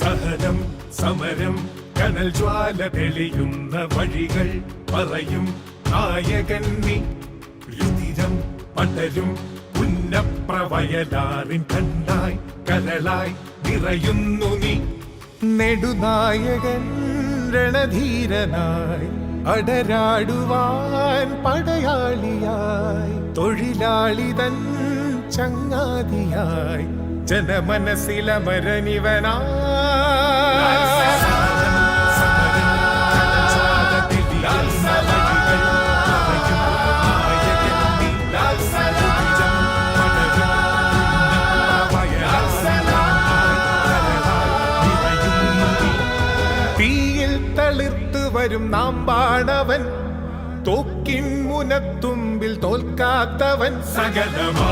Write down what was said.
സഹനം സമരം കനൽ ജ്വാല തെളിയുന്ന വഴികൾ പറയും നായകൻ നീ. രുതിരം പടരും പുന്നപ്രവയലാറിൻ കണ്ടായി കരളായി നിറയുന്നു നീ. നെടുനായകൻ രണധീരനായി അടരാടുവാൻ പടയാളിയായി തൊഴിലാളിതൻ ചങ്ങാതിയായി ജനമനസ്സിലമരനിവനായി. തീയിൽ തളിർത്തു വരും നാമ്പാണവൻ, തോക്കിൻ മുനത്തുമ്പിൽ തോൽക്കാത്തവൻ. സകലമാലോകൻ